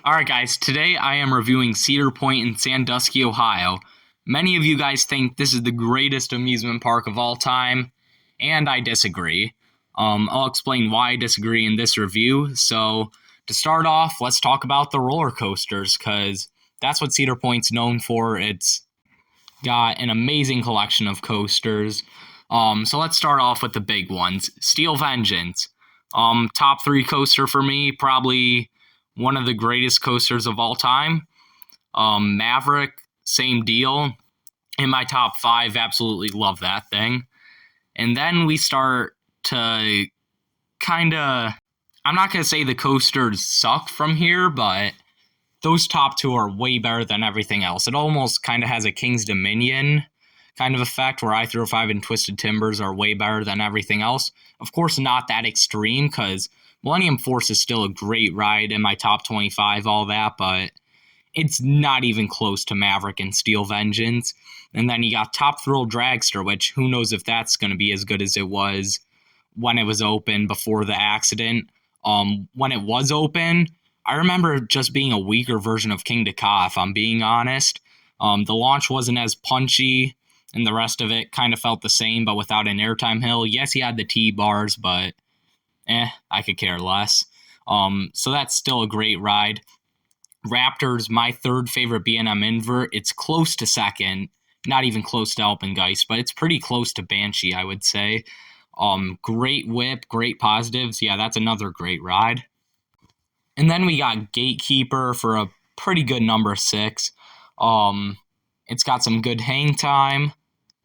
Alright guys, today I am reviewing Cedar Point in Sandusky, Ohio. Many of you guys think this is the greatest amusement park of all time, and I disagree. I'll explain why I disagree in this review. So, to start off, let's talk about the roller coasters, because that's what Cedar Point's known for. It's got an amazing collection of coasters. So let's start off with the big ones. Steel Vengeance. Top three coaster for me, probably one of the greatest coasters of all time. Maverick, same deal. In my top five, absolutely love that thing. And then we start to kind of, I'm not going to say the coasters suck from here, but those top two are way better than everything else. It almost kind of has a King's Dominion kind of effect where I-305 and Twisted Timbers are way better than everything else. Of course, not that extreme because Millennium Force is still a great ride in my top 25, all that, but it's not even close to Maverick and Steel Vengeance. And then you got Top Thrill Dragster, which who knows if that's going to be as good as it was when it was open before the accident. When it was open, I remember just being a weaker version of King Ka, if I'm being honest. The launch wasn't as punchy, and the rest of it kind of felt the same, but without an airtime hill. Yes, he had the T-bars, but I could care less. So that's still a great ride. Raptor's my third favorite B&M invert. It's close to second, not even close to Alpengeist, but it's pretty close to Banshee, I would say. Great whip, great positives. Yeah, that's another great ride. And then we got Gatekeeper for a pretty good number 6. It's got some good hang time.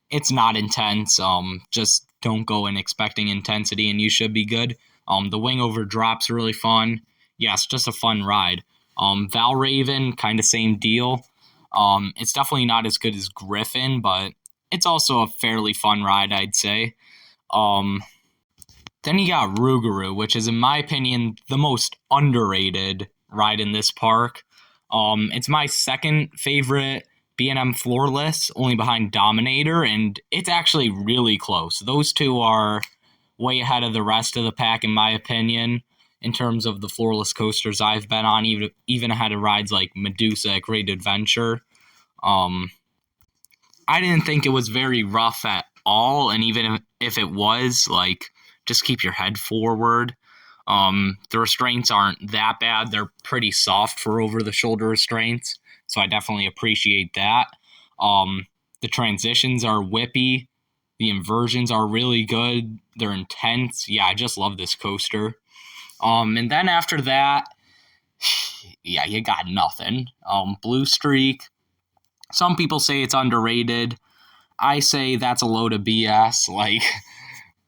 It's not intense. Just don't go in expecting intensity and you should be good. The wing over drop's really fun. Yes, just a fun ride. Valraven, kind of same deal. It's definitely not as good as Griffin, but it's also a fairly fun ride, I'd say. Then you got Rougarou, which is, in my opinion, the most underrated ride in this park. It's my second favorite B&M floorless, only behind Dominator, and it's actually really close. Those two are way ahead of the rest of the pack, in my opinion, in terms of the floorless coasters I've been on, even ahead of rides like Medusa at Great Adventure. I didn't think it was very rough at all, and even if it was, just keep your head forward. The restraints aren't that bad. They're pretty soft for over-the-shoulder restraints, so I definitely appreciate that. The transitions are whippy. The inversions are really good. They're intense. Yeah, I just love this coaster. And then after that, yeah, you got nothing. Blue Streak. Some people say it's underrated. I say that's a load of BS.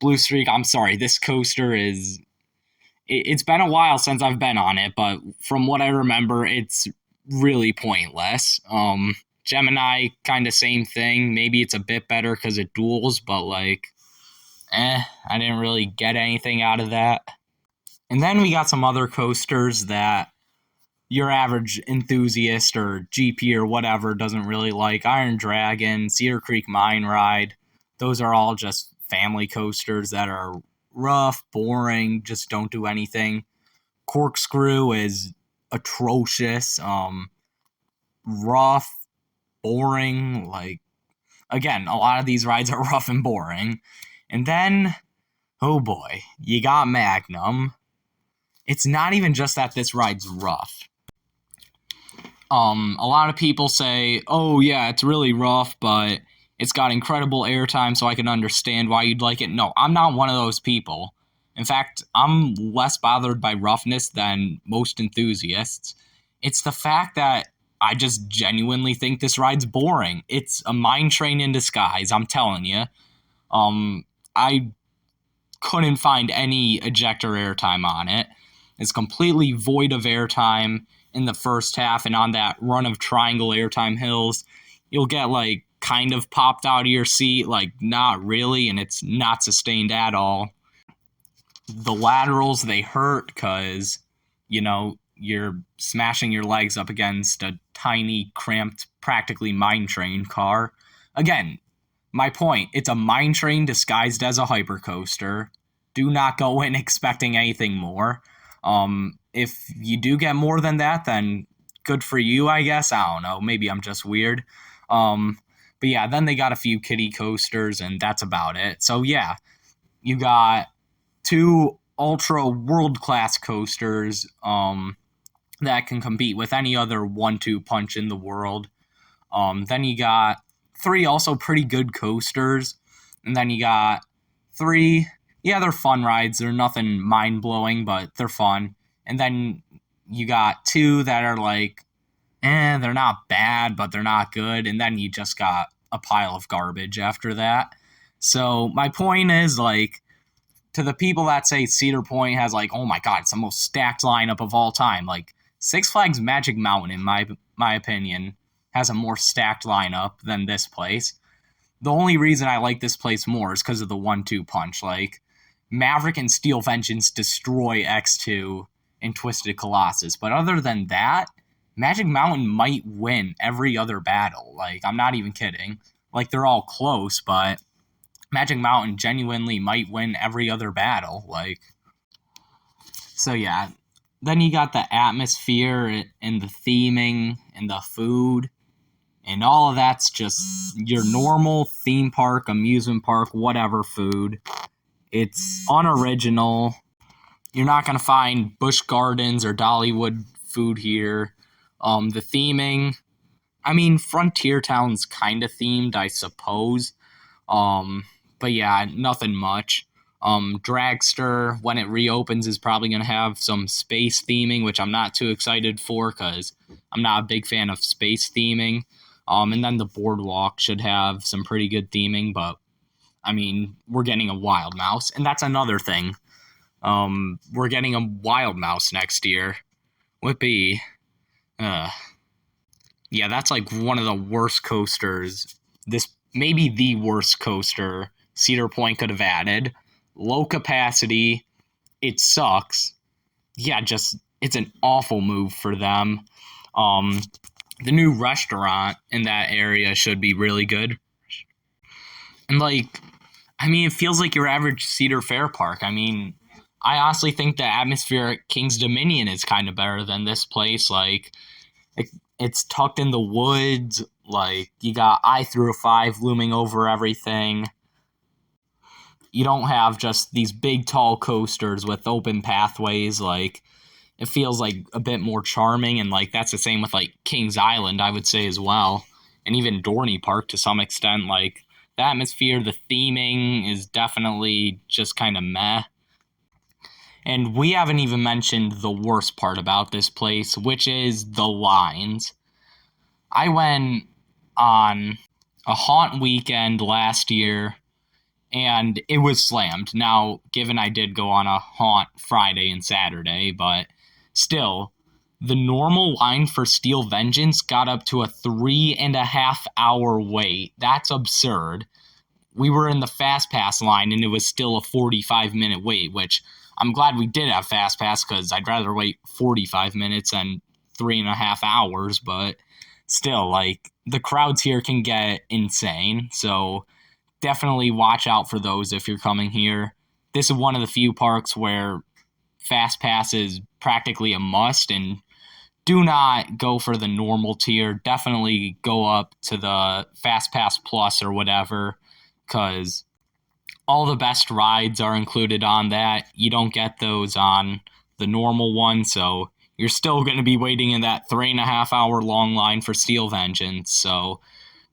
Blue Streak, I'm sorry, this coaster is... It's been a while since I've been on it, but from what I remember, it's really pointless. Gemini, kind of same thing. Maybe it's a bit better because it duels, but I didn't really get anything out of that. And then we got some other coasters that your average enthusiast or GP or whatever doesn't really like. Iron Dragon, Cedar Creek Mine Ride. Those are all just family coasters that are rough, boring, just don't do anything. Corkscrew is atrocious, rough, boring. Again, a lot of these rides are rough and boring. And then, oh boy, you got Magnum. It's not even just that this ride's rough. A lot of people say, oh yeah, it's really rough, but it's got incredible airtime, so I can understand why you'd like it. No, I'm not one of those people. In fact, I'm less bothered by roughness than most enthusiasts. It's the fact that I just genuinely think this ride's boring. It's a mine train in disguise, I'm telling you. I couldn't find any ejector airtime on it. It's completely void of airtime in the first half, and on that run of triangle airtime hills, you'll get kind of popped out of your seat, not really, and it's not sustained at all. The laterals, they hurt because, you're smashing your legs up against a tiny, cramped, practically mine train car. Again, my point, it's a mine train disguised as a hypercoaster. Do not go in expecting anything more. If you do get more than that, then good for you, I guess. I don't know. Maybe I'm just weird. But yeah, then they got a few kiddie coasters, and that's about it. So yeah, you got two ultra world class coasters that can compete with any other 1-2 punch in the world. Then you got three also pretty good coasters, and then you got three. Yeah, they're fun rides. They're nothing mind blowing, but they're fun. And then you got two that are like, they're not bad, but they're not good. And then you just got a pile of garbage after that. So my point is, like, to the people that say Cedar Point has, like, oh my god, it's the most stacked lineup of all time, like, Six Flags Magic Mountain, in my opinion, has a more stacked lineup than this place. The only reason I like this place more is because of the 1-2 punch. Like, Maverick and Steel Vengeance destroy X2 and Twisted Colossus. But other than that, Magic Mountain might win every other battle. Like, I'm not even kidding. Like, they're all close, but Magic Mountain genuinely might win every other battle. Like, so yeah. Then you got the atmosphere and the theming and the food. And all of that's just your normal theme park, amusement park, whatever food. It's unoriginal. You're not going to find Busch Gardens or Dollywood food here. The theming, I mean, Frontier Town's kind of themed, I suppose. But yeah, nothing much. Dragster, when it reopens, is probably going to have some space theming, which I'm not too excited for because I'm not a big fan of space theming. And then the boardwalk should have some pretty good theming, but I mean, we're getting a Wild Mouse, and that's another thing. We're getting a Wild Mouse next year. Whippy. Yeah, that's like one of the worst coasters. This maybe the worst coaster Cedar Point could have added. Low capacity. It sucks. Yeah, just it's an awful move for them. The new restaurant in that area should be really good. And like, I mean, it feels like your average Cedar Fair park. I mean, I honestly think the atmosphere at King's Dominion is kind of better than this place. Like, it's tucked in the woods. Like, you got I through a 5 looming over everything. You don't have just these big, tall coasters with open pathways. Like, it feels like a bit more charming, and like that's the same with like Kings Island, I would say, as well, and even Dorney Park to some extent. Like, the atmosphere, the theming is definitely just kind of meh. And we haven't even mentioned the worst part about this place, which is the lines. I went on a haunt weekend last year, and it was slammed. Now, given I did go on a haunt Friday and Saturday, but still, the normal line for Steel Vengeance got up to a 3.5-hour wait. That's absurd. We were in the Fast Pass line, and it was still a 45-minute wait, which I'm glad we did have Fast Pass because I'd rather wait 45 minutes than 3.5 hours, but still, like, the crowds here can get insane, so definitely watch out for those if you're coming here. This is one of the few parks where Fast Pass is practically a must, and do not go for the normal tier. Definitely go up to the Fast Pass Plus or whatever, because all the best rides are included on that. You don't get those on the normal one, so you're still going to be waiting in that 3.5-hour long line for Steel Vengeance. So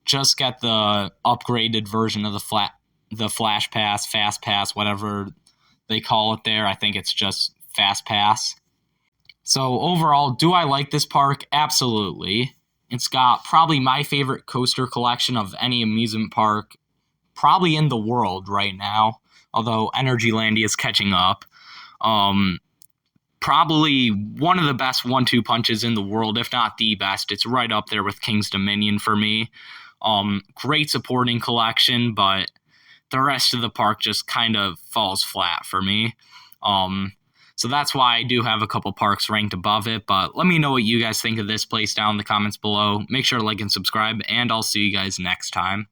just get the upgraded version of the Flash Pass, Fast Pass, whatever they call it there. I think it's just Fast Pass. So overall, do I like this park? Absolutely. It's got probably my favorite coaster collection of any amusement park probably in the world right now, although Energylandia is catching up. Probably one of the best 1-2 punches in the world, if not the best. It's right up there with King's Dominion for me. Great supporting collection, but the rest of the park just kind of falls flat for me. So that's why I do have a couple parks ranked above it, but let me know what you guys think of this place down in the comments below. Make sure to like and subscribe, and I'll see you guys next time.